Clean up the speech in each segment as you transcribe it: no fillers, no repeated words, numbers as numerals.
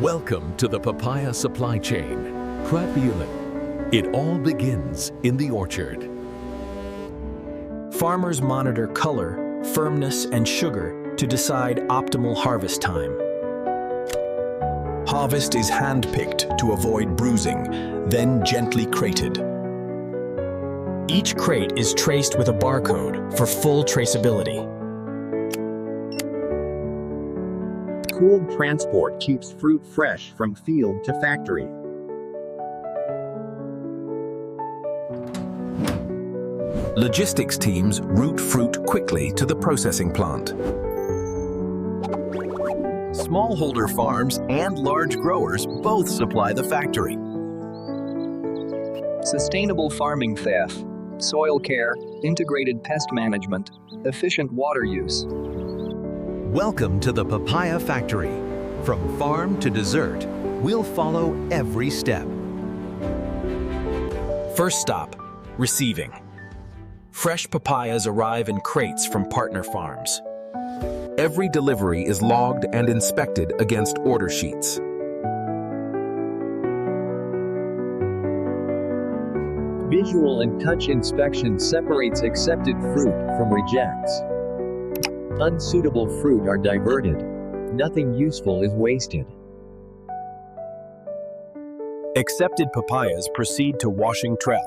Welcome to the papaya supply chain. Traceability. It all begins in the orchard. Farmers monitor color, firmness, and sugar to decide optimal harvest time. Harvest is hand-picked to avoid bruising, then gently crated. Each crate is traced with a barcode for full traceability. Cooled transport keeps fruit fresh from field to factory. Logistics teams route fruit quickly to the processing plant. Smallholder farms and large growers both supply the factory. Sustainable farming FEF, soil care, integrated pest management, efficient water use. Welcome to the papaya factory. From farm to dessert, we'll follow every step. First stop, receiving. Fresh papayas arrive in crates from partner farms. Every delivery is logged and inspected against order sheets. Visual and touch inspection separates accepted fruit from rejects. Unsuitable fruit are diverted. Nothing useful is wasted. Accepted papayas proceed to washing trough.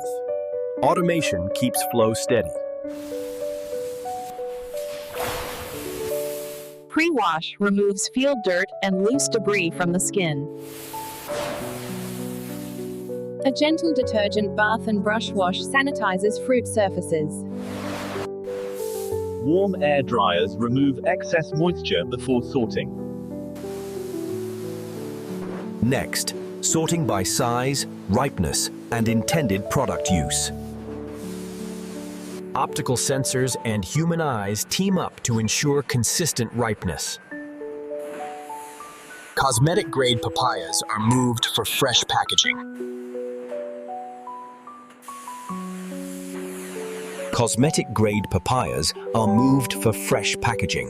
Automation keeps flow steady. Pre-wash removes field dirt and loose debris from the skin. A gentle detergent bath and brush wash sanitizes fruit surfaces. Warm air dryers remove excess moisture before sorting. Next, sorting by size, ripeness, and intended product use. Optical sensors and human eyes team up to ensure consistent ripeness. Cosmetic-grade papayas are moved for fresh packaging. Cosmetic-grade papayas are moved for fresh packaging.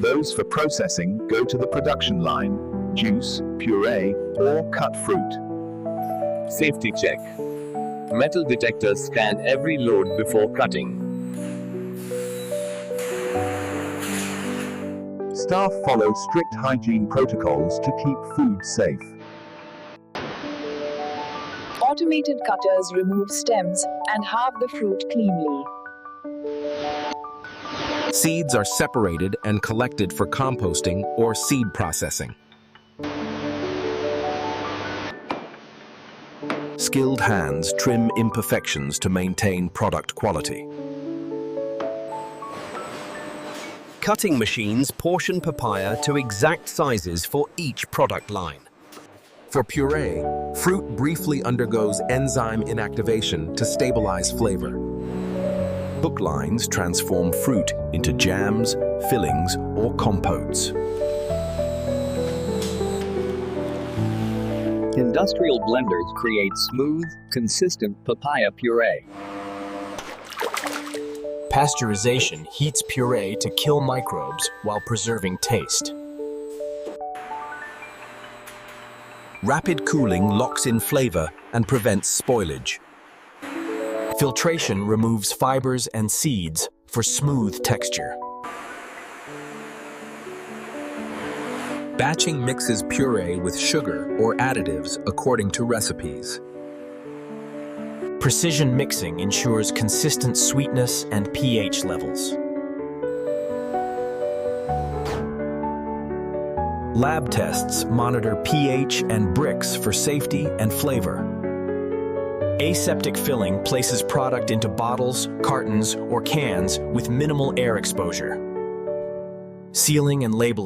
Those for processing go to the production line, juice, puree, or cut fruit. Safety check. Metal detectors scan every load before cutting. Staff follow strict hygiene protocols to keep food safe. Automated cutters remove stems and halve the fruit cleanly. Seeds are separated and collected for composting or seed processing. Skilled hands trim imperfections to maintain product quality. Cutting machines portion papaya to exact sizes for each product line. For puree, fruit briefly undergoes enzyme inactivation to stabilize flavor. Hook lines transform fruit into jams, fillings, or compotes. Industrial blenders create smooth, consistent papaya puree. Pasteurization heats puree to kill microbes while preserving taste. Rapid cooling locks in flavor and prevents spoilage. Filtration removes fibers and seeds for smooth texture. Batching mixes puree with sugar or additives according to recipes. Precision mixing ensures consistent sweetness and pH levels. Lab tests monitor pH and Brix for safety and flavor. Aseptic filling places product into bottles, cartons, or cans with minimal air exposure. Sealing and labeling